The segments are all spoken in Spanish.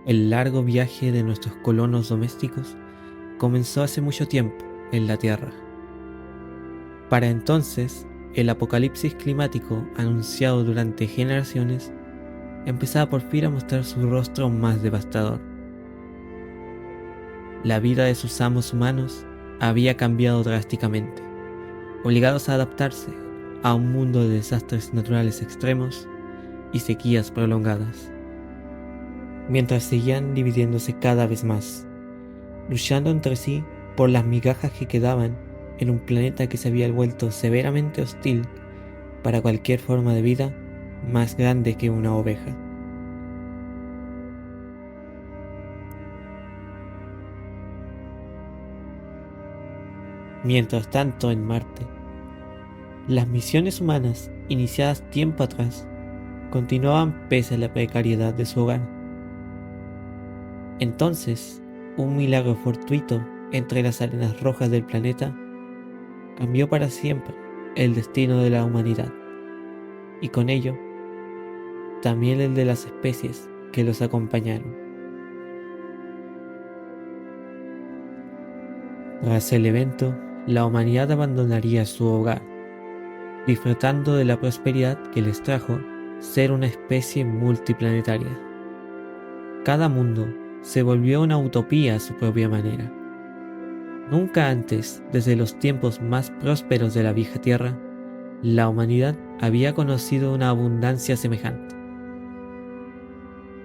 El largo viaje de nuestros colonos domésticos comenzó hace mucho tiempo en la Tierra. Para entonces, el apocalipsis climático anunciado durante generaciones empezaba por fin a mostrar su rostro más devastador. La vida de sus amos humanos había cambiado drásticamente, obligados a adaptarse a un mundo de desastres naturales extremos y sequías prolongadas, mientras seguían dividiéndose cada vez más, luchando entre sí por las migajas que quedaban en un planeta que se había vuelto severamente hostil para cualquier forma de vida más grande que una oveja. Mientras tanto, en Marte, las misiones humanas iniciadas tiempo atrás continuaban pese a la precariedad de su hogar. Entonces, un milagro fortuito entre las arenas rojas del planeta cambió para siempre el destino de la humanidad, y con ello también el de las especies que los acompañaron. Tras el evento, la humanidad abandonaría su hogar, disfrutando de la prosperidad que les trajo ser una especie multiplanetaria. Cada mundo se volvió una utopía a su propia manera. Nunca antes, desde los tiempos más prósperos de la vieja Tierra, la humanidad había conocido una abundancia semejante.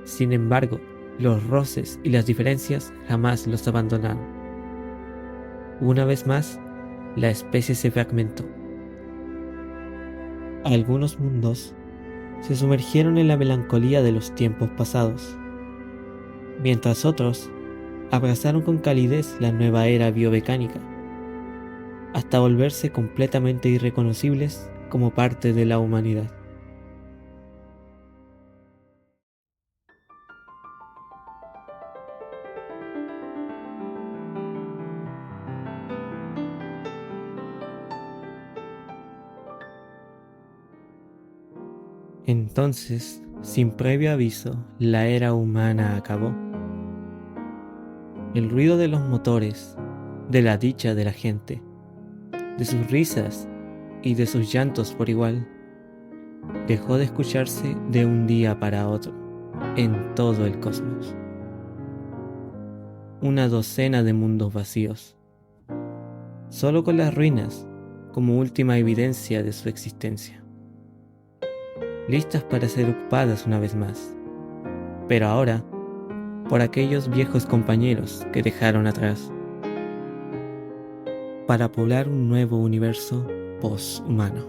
Sin embargo, los roces y las diferencias jamás los abandonaron. Una vez más, la especie se fragmentó. Algunos mundos se sumergieron en la melancolía de los tiempos pasados, mientras otros abrazaron con calidez la nueva era biomecánica, hasta volverse completamente irreconocibles como parte de la humanidad. Entonces, sin previo aviso, la era humana acabó. El ruido de los motores, de la dicha de la gente, de sus risas y de sus llantos por igual, dejó de escucharse de un día para otro en todo el cosmos. Una docena de mundos vacíos, solo con las ruinas como última evidencia de su existencia, listas para ser ocupadas una vez más, pero ahora por aquellos viejos compañeros que dejaron atrás, para poblar un nuevo universo poshumano.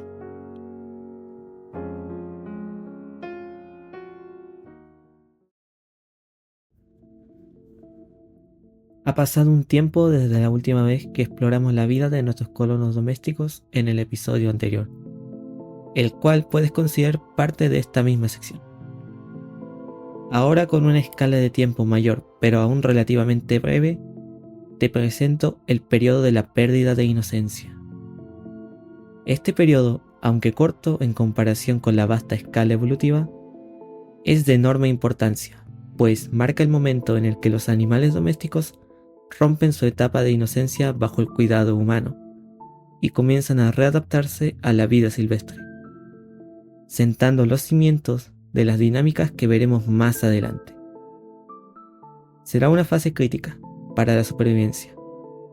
Ha pasado un tiempo desde la última vez que exploramos la vida de nuestros colonos domésticos en el episodio anterior, el cual puedes considerar parte de esta misma sección. Ahora, con una escala de tiempo mayor, pero aún relativamente breve, te presento el periodo de la pérdida de inocencia. Este periodo, aunque corto en comparación con la vasta escala evolutiva, es de enorme importancia, pues marca el momento en el que los animales domésticos rompen su etapa de inocencia bajo el cuidado humano y comienzan a readaptarse a la vida silvestre, sentando los cimientos de las dinámicas que veremos más adelante. Será una fase crítica para la supervivencia,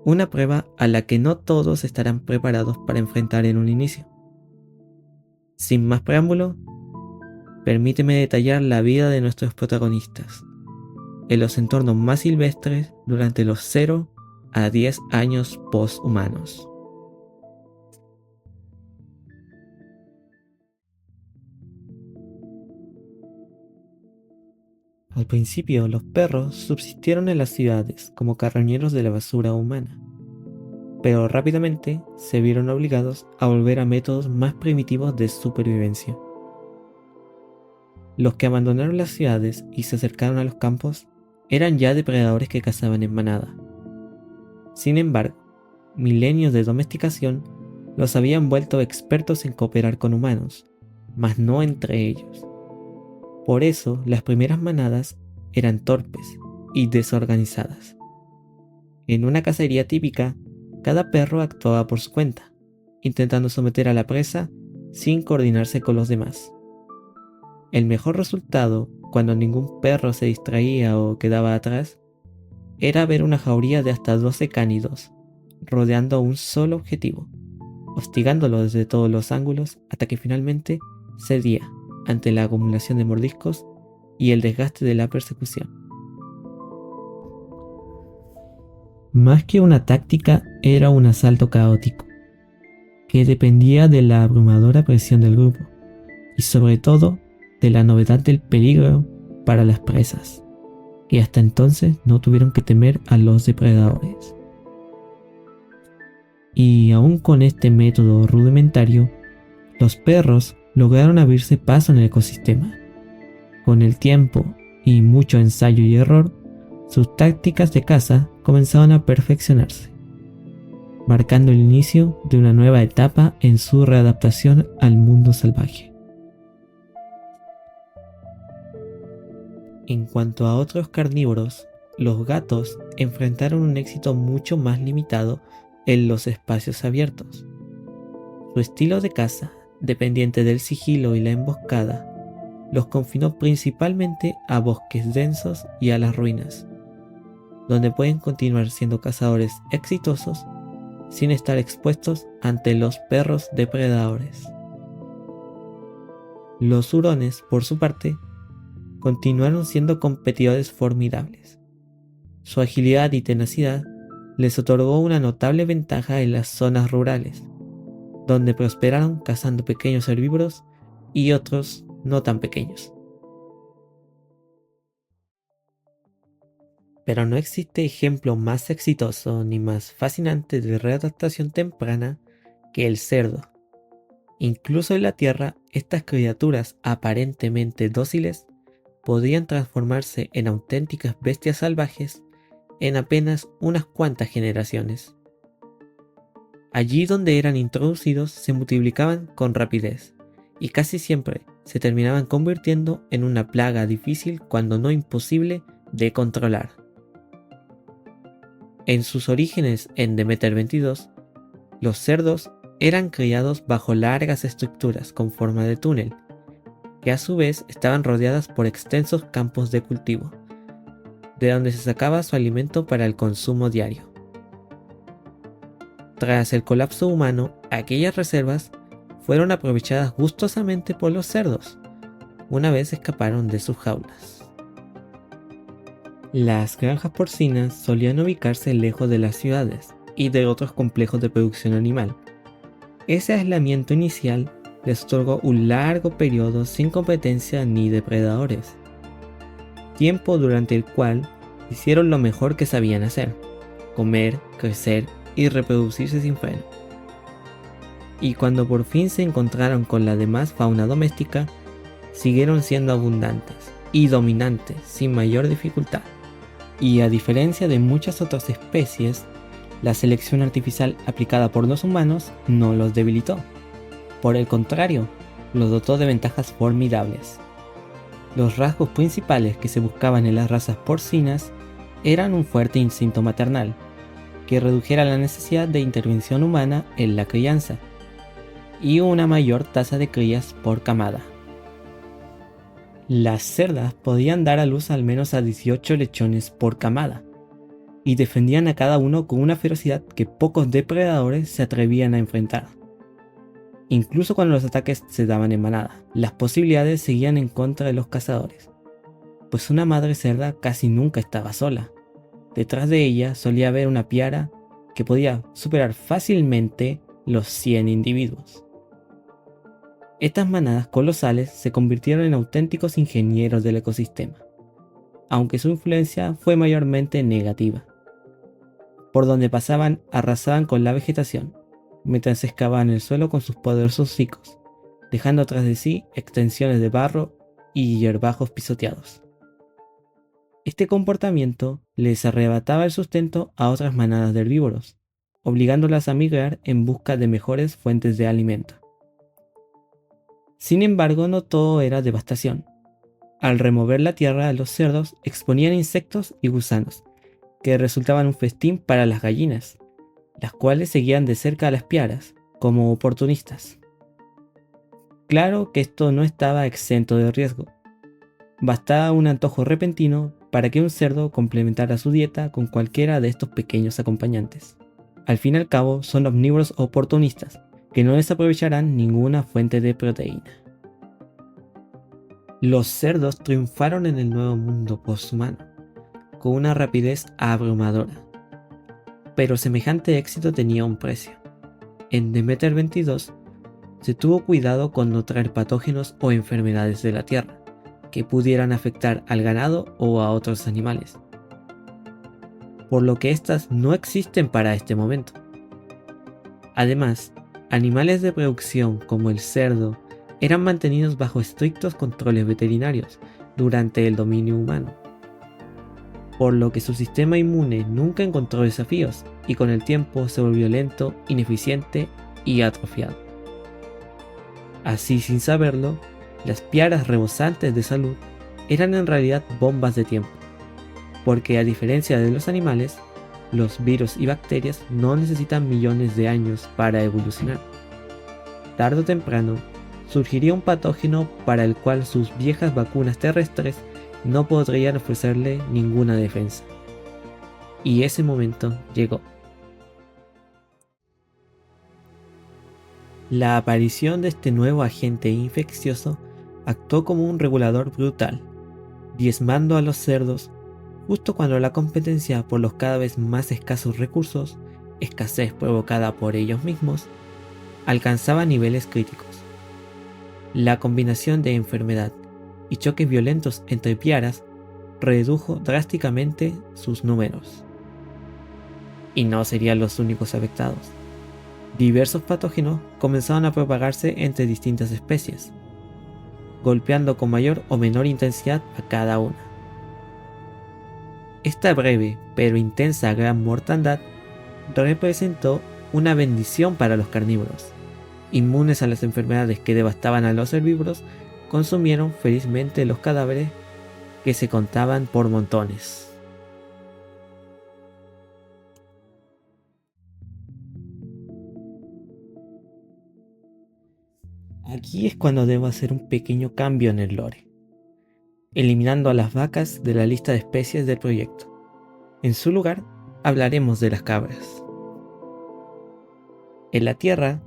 una prueba a la que no todos estarán preparados para enfrentar en un inicio. Sin más preámbulo, permíteme detallar la vida de nuestros protagonistas en los entornos más silvestres durante los 0 a 10 años posthumanos. Al principio, los perros subsistieron en las ciudades como carroñeros de la basura humana, pero rápidamente se vieron obligados a volver a métodos más primitivos de supervivencia. Los que abandonaron las ciudades y se acercaron a los campos eran ya depredadores que cazaban en manada. Sin embargo, milenios de domesticación los habían vuelto expertos en cooperar con humanos, mas no entre ellos. Por eso, las primeras manadas eran torpes y desorganizadas. En una cacería típica, cada perro actuaba por su cuenta, intentando someter a la presa sin coordinarse con los demás. El mejor resultado, cuando ningún perro se distraía o quedaba atrás, era ver una jauría de hasta 12 cánidos rodeando un solo objetivo, hostigándolo desde todos los ángulos hasta que finalmente cedía ante la acumulación de mordiscos y el desgaste de la persecución. Más que una táctica, era un asalto caótico, que dependía de la abrumadora presión del grupo y sobre todo de la novedad del peligro para las presas, que hasta entonces no tuvieron que temer a los depredadores. Y aún con este método rudimentario, los perros lograron abrirse paso en el ecosistema. Con el tiempo y mucho ensayo y error, sus tácticas de caza comenzaron a perfeccionarse, marcando el inicio de una nueva etapa en su readaptación al mundo salvaje. En cuanto a otros carnívoros, los gatos enfrentaron un éxito mucho más limitado en los espacios abiertos. Su estilo de caza, dependiente del sigilo y la emboscada, los confinó principalmente a bosques densos y a las ruinas, donde pueden continuar siendo cazadores exitosos sin estar expuestos ante los perros depredadores. Los hurones, por su parte, continuaron siendo competidores formidables. Su agilidad y tenacidad les otorgó una notable ventaja en las zonas rurales, donde prosperaron cazando pequeños herbívoros y otros no tan pequeños. Pero no existe ejemplo más exitoso ni más fascinante de readaptación temprana que el cerdo. Incluso en la tierra, estas criaturas aparentemente dóciles podían transformarse en auténticas bestias salvajes en apenas unas cuantas generaciones. Allí donde eran introducidos se multiplicaban con rapidez y casi siempre se terminaban convirtiendo en una plaga difícil, cuando no imposible, de controlar. En sus orígenes en Demeter 22, los cerdos eran criados bajo largas estructuras con forma de túnel, que a su vez estaban rodeadas por extensos campos de cultivo, de donde se sacaba su alimento para el consumo diario. Tras el colapso humano, aquellas reservas fueron aprovechadas gustosamente por los cerdos, una vez escaparon de sus jaulas. Las granjas porcinas solían ubicarse lejos de las ciudades y de otros complejos de producción animal. Ese aislamiento inicial les otorgó un largo periodo sin competencia ni depredadores, tiempo durante el cual hicieron lo mejor que sabían hacer: comer, crecer y reproducirse sin freno. Y cuando por fin se encontraron con la demás fauna doméstica, siguieron siendo abundantes y dominantes sin mayor dificultad. Y a diferencia de muchas otras especies, la selección artificial aplicada por los humanos no los debilitó. Por el contrario, los dotó de ventajas formidables. Los rasgos principales que se buscaban en las razas porcinas eran un fuerte instinto maternal, que redujera la necesidad de intervención humana en la crianza, y una mayor tasa de crías por camada. Las cerdas podían dar a luz al menos a 18 lechones por camada, y defendían a cada uno con una ferocidad que pocos depredadores se atrevían a enfrentar. Incluso cuando los ataques se daban en manada, las posibilidades seguían en contra de los cazadores, pues una madre cerda casi nunca estaba sola. Detrás de ella solía haber una piara que podía superar fácilmente los 100 individuos. Estas manadas colosales se convirtieron en auténticos ingenieros del ecosistema, aunque su influencia fue mayormente negativa. Por donde pasaban, arrasaban con la vegetación, mientras excavaban el suelo con sus poderosos hocicos, dejando tras de sí extensiones de barro y hierbajos pisoteados. Este comportamiento les arrebataba el sustento a otras manadas de herbívoros, obligándolas a migrar en busca de mejores fuentes de alimento. Sin embargo, no todo era devastación. Al remover la tierra, los cerdos exponían insectos y gusanos, que resultaban un festín para las gallinas, las cuales seguían de cerca a las piaras, como oportunistas. Claro que esto no estaba exento de riesgo. Bastaba un antojo repentino para que un cerdo complementara su dieta con cualquiera de estos pequeños acompañantes. Al fin y al cabo, son omnívoros oportunistas, que no desaprovecharán ninguna fuente de proteína. Los cerdos triunfaron en el nuevo mundo posthumano, con una rapidez abrumadora. Pero semejante éxito tenía un precio. En Demeter 22 se tuvo cuidado con no traer patógenos o enfermedades de la tierra, que pudieran afectar al ganado o a otros animales, por lo que estas no existen para este momento. Además, animales de producción como el cerdo eran mantenidos bajo estrictos controles veterinarios durante el dominio humano, por lo que su sistema inmune nunca encontró desafíos y con el tiempo se volvió lento, ineficiente y atrofiado. Así, sin saberlo, las piaras rebosantes de salud eran en realidad bombas de tiempo, porque a diferencia de los animales, los virus y bacterias no necesitan millones de años para evolucionar. Tarde o temprano, surgiría un patógeno para el cual sus viejas vacunas terrestres no podrían ofrecerle ninguna defensa. Y ese momento llegó. La aparición de este nuevo agente infeccioso actuó como un regulador brutal, diezmando a los cerdos justo cuando la competencia por los cada vez más escasos recursos, escasez provocada por ellos mismos, alcanzaba niveles críticos. La combinación de enfermedad y choques violentos entre piaras redujo drásticamente sus números. Y no serían los únicos afectados. Diversos patógenos comenzaron a propagarse entre distintas especies, golpeando con mayor o menor intensidad a cada una. Esta breve pero intensa gran mortandad representó una bendición para los carnívoros. Inmunes a las enfermedades que devastaban a los herbívoros, consumieron felizmente los cadáveres que se contaban por montones. Aquí es cuando debo hacer un pequeño cambio en el lore, eliminando a las vacas de la lista de especies del proyecto. En su lugar, hablaremos de las cabras. En la Tierra,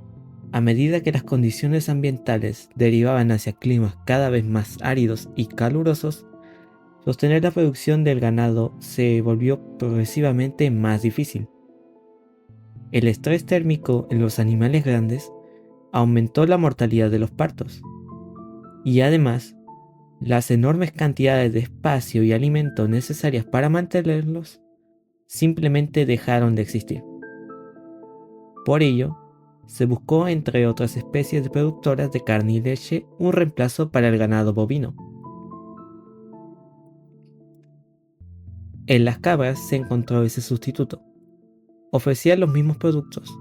a medida que las condiciones ambientales derivaban hacia climas cada vez más áridos y calurosos, sostener la producción del ganado se volvió progresivamente más difícil. El estrés térmico en los animales grandes aumentó la mortalidad de los partos, y además, las enormes cantidades de espacio y alimento necesarias para mantenerlos simplemente dejaron de existir. Por ello, se buscó entre otras especies de productoras de carne y leche un reemplazo para el ganado bovino. En las cabras se encontró ese sustituto. Ofrecían los mismos productos,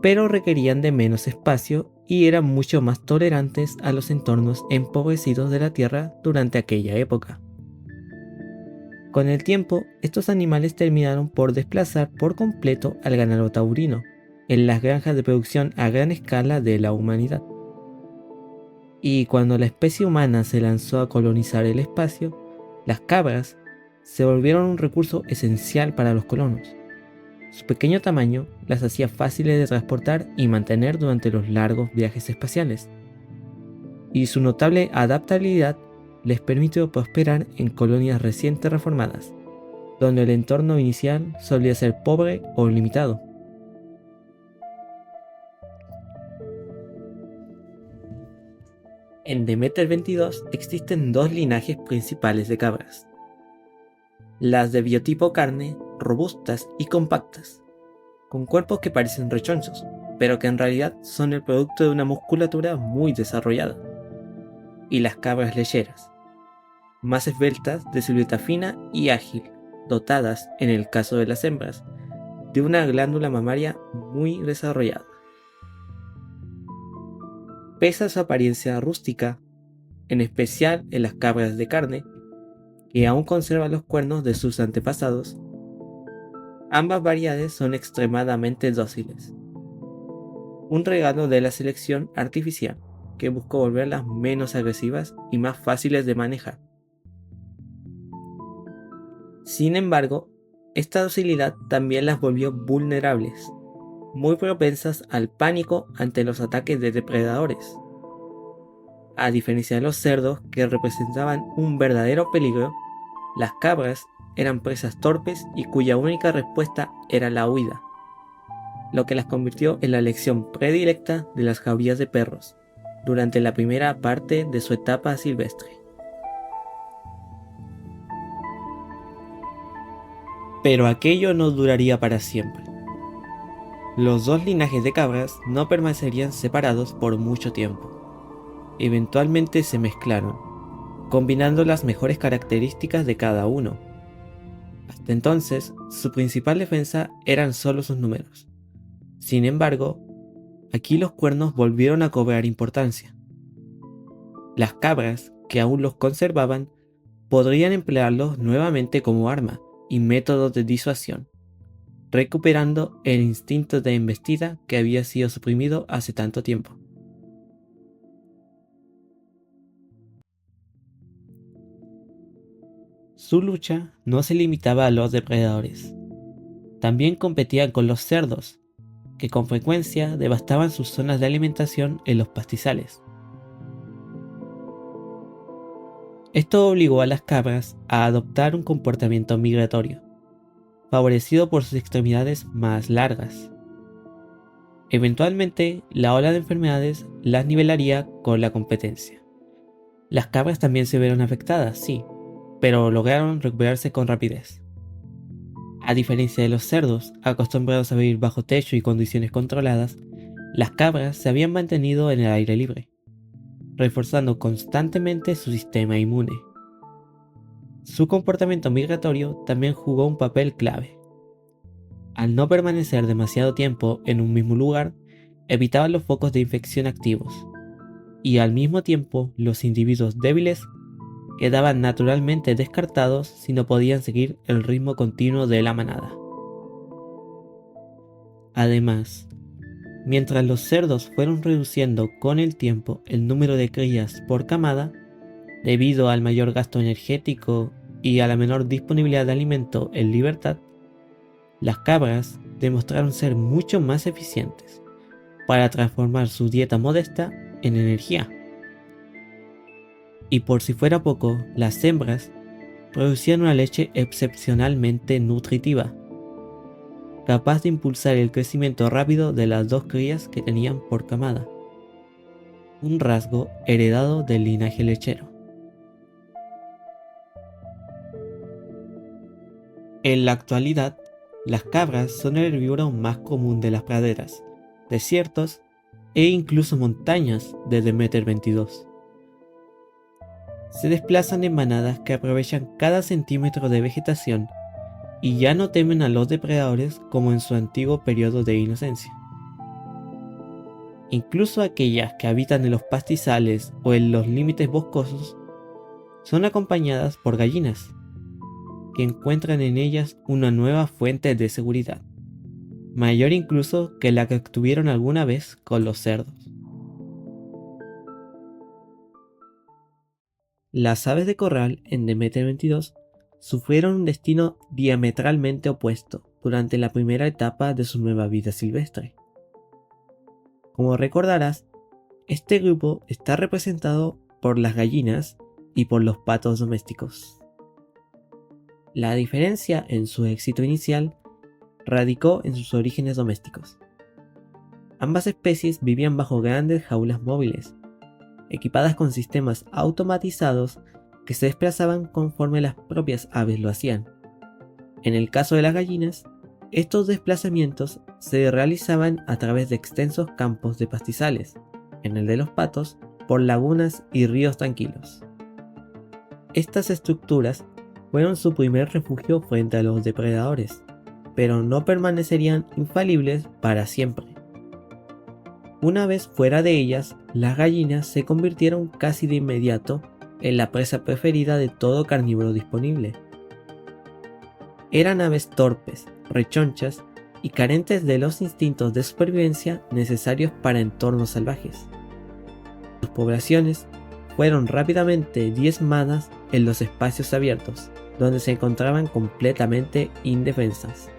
pero requerían de menos espacio y eran mucho más tolerantes a los entornos empobrecidos de la tierra durante aquella época. Con el tiempo, estos animales terminaron por desplazar por completo al ganado taurino en las granjas de producción a gran escala de la humanidad. Y cuando la especie humana se lanzó a colonizar el espacio, las cabras se volvieron un recurso esencial para los colonos. Su pequeño tamaño las hacía fáciles de transportar y mantener durante los largos viajes espaciales, y su notable adaptabilidad les permitió prosperar en colonias recién terraformadas, donde el entorno inicial solía ser pobre o limitado. En Demeter 22 existen dos linajes principales de cabras: las de biotipo carne, robustas y compactas, con cuerpos que parecen rechonchos, pero que en realidad son el producto de una musculatura muy desarrollada, y las cabras lecheras, más esbeltas, de silueta fina y ágil, dotadas, en el caso de las hembras, de una glándula mamaria muy desarrollada. Pese a su apariencia rústica, en especial en las cabras de carne, que aún conservan los cuernos de sus antepasados. Ambas variedades son extremadamente dóciles, un regalo de la selección artificial que buscó volverlas menos agresivas y más fáciles de manejar. Sin embargo, esta docilidad también las volvió vulnerables, muy propensas al pánico ante los ataques de depredadores. A diferencia de los cerdos, que representaban un verdadero peligro, las cabras eran presas torpes y cuya única respuesta era la huida, lo que las convirtió en la elección predilecta de las jaurías de perros durante la primera parte de su etapa silvestre. Pero aquello no duraría para siempre. Los dos linajes de cabras no permanecerían separados por mucho tiempo. Eventualmente se mezclaron, combinando las mejores características de cada uno. Hasta entonces, su principal defensa eran solo sus números. Sin embargo, aquí los cuernos volvieron a cobrar importancia. Las cabras, que aún los conservaban, podrían emplearlos nuevamente como arma y método de disuasión, recuperando el instinto de embestida que había sido suprimido hace tanto tiempo. Su lucha no se limitaba a los depredadores. También competían con los cerdos, que con frecuencia devastaban sus zonas de alimentación en los pastizales. Esto obligó a las cabras a adoptar un comportamiento migratorio, favorecido por sus extremidades más largas. Eventualmente, la ola de enfermedades las nivelaría con la competencia. Las cabras también se vieron afectadas, sí, pero lograron recuperarse con rapidez. A diferencia de los cerdos, acostumbrados a vivir bajo techo y condiciones controladas, las cabras se habían mantenido en el aire libre, reforzando constantemente su sistema inmune. Su comportamiento migratorio también jugó un papel clave. Al no permanecer demasiado tiempo en un mismo lugar, evitaban los focos de infección activos, y al mismo tiempo los individuos débiles quedaban naturalmente descartados si no podían seguir el ritmo continuo de la manada. Además, mientras los cerdos fueron reduciendo con el tiempo el número de crías por camada, debido al mayor gasto energético y a la menor disponibilidad de alimento en libertad, las cabras demostraron ser mucho más eficientes para transformar su dieta modesta en energía. Y por si fuera poco, las hembras producían una leche excepcionalmente nutritiva, capaz de impulsar el crecimiento rápido de las dos crías que tenían por camada, un rasgo heredado del linaje lechero. En la actualidad, las cabras son el herbívoro más común de las praderas, desiertos e incluso montañas de Demeter 22. Se desplazan en manadas que aprovechan cada centímetro de vegetación y ya no temen a los depredadores como en su antiguo periodo de inocencia. Incluso aquellas que habitan en los pastizales o en los límites boscosos son acompañadas por gallinas, que encuentran en ellas una nueva fuente de seguridad, mayor incluso que la que obtuvieron alguna vez con los cerdos. Las aves de corral en Demeter 22 sufrieron un destino diametralmente opuesto durante la primera etapa de su nueva vida silvestre. Como recordarás, este grupo está representado por las gallinas y por los patos domésticos. La diferencia en su éxito inicial radicó en sus orígenes domésticos. Ambas especies vivían bajo grandes jaulas móviles, equipadas con sistemas automatizados que se desplazaban conforme las propias aves lo hacían. En el caso de las gallinas, estos desplazamientos se realizaban a través de extensos campos de pastizales, en el de los patos, por lagunas y ríos tranquilos. Estas estructuras fueron su primer refugio frente a los depredadores, pero no permanecerían infalibles para siempre. Una vez fuera de ellas, las gallinas se convirtieron casi de inmediato en la presa preferida de todo carnívoro disponible. Eran aves torpes, rechonchas y carentes de los instintos de supervivencia necesarios para entornos salvajes. Sus poblaciones fueron rápidamente diezmadas en los espacios abiertos, donde se encontraban completamente indefensas.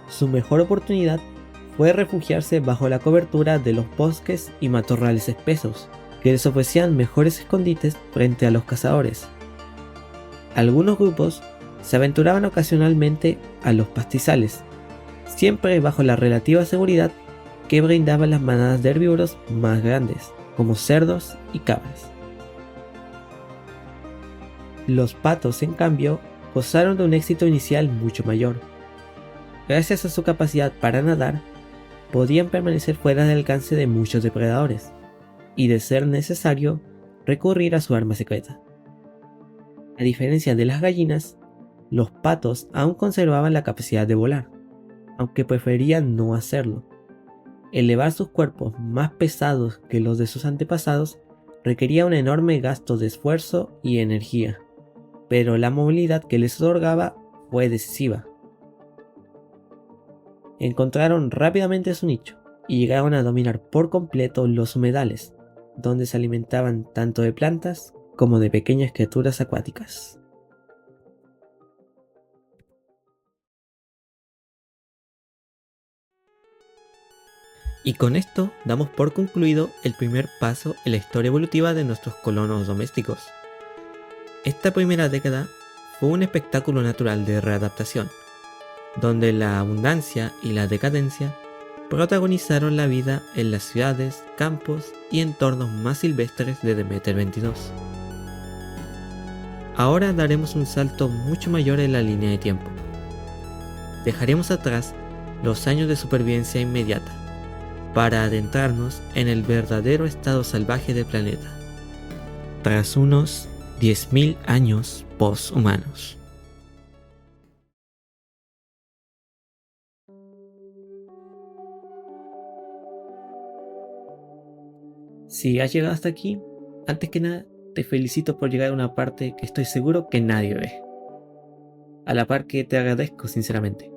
Su mejor oportunidad fue refugiarse bajo la cobertura de los bosques y matorrales espesos, que les ofrecían mejores escondites frente a los cazadores. Algunos grupos se aventuraban ocasionalmente a los pastizales, siempre bajo la relativa seguridad que brindaban las manadas de herbívoros más grandes, como cerdos y cabras. Los patos, en cambio, gozaron de un éxito inicial mucho mayor. Gracias a su capacidad para nadar, podían permanecer fuera del alcance de muchos depredadores, y de ser necesario, recurrir a su arma secreta. A diferencia de las gallinas, los patos aún conservaban la capacidad de volar, aunque preferían no hacerlo. Elevar sus cuerpos más pesados que los de sus antepasados requería un enorme gasto de esfuerzo y energía, pero la movilidad que les otorgaba fue decisiva. Encontraron rápidamente su nicho y llegaron a dominar por completo los humedales, donde se alimentaban tanto de plantas como de pequeñas criaturas acuáticas. Y con esto damos por concluido el primer paso en la historia evolutiva de nuestros colonos domésticos. Esta primera década fue un espectáculo natural de readaptación, donde la abundancia y la decadencia protagonizaron la vida en las ciudades, campos y entornos más silvestres de Demeter 22. Ahora daremos un salto mucho mayor en la línea de tiempo. Dejaremos atrás los años de supervivencia inmediata, para adentrarnos en el verdadero estado salvaje del planeta, tras unos 10.000 años post-humanos. Si has llegado hasta aquí, antes que nada, te felicito por llegar a una parte que estoy seguro que nadie ve, a la par que te agradezco sinceramente.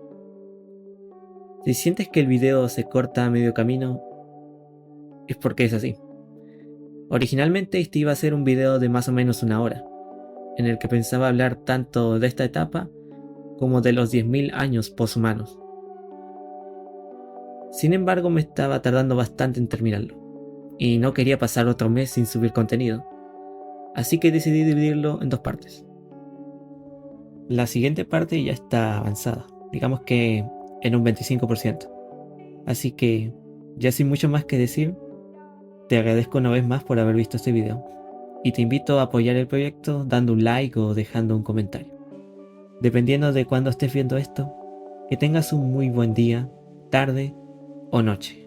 Si sientes que el video se corta a medio camino, es porque es así. Originalmente este iba a ser un video de más o menos 1 hora, en el que pensaba hablar tanto de esta etapa como de los 10.000 años poshumanos. Sin embargo, me estaba tardando bastante en terminarlo, y no quería pasar otro mes sin subir contenido, así que decidí dividirlo en 2 partes. La siguiente parte ya está avanzada, digamos que en un 25%. Así que, ya sin mucho más que decir, te agradezco una vez más por haber visto este video, y te invito a apoyar el proyecto dando un like o dejando un comentario. Dependiendo de cuándo estés viendo esto, que tengas un muy buen día, tarde o noche.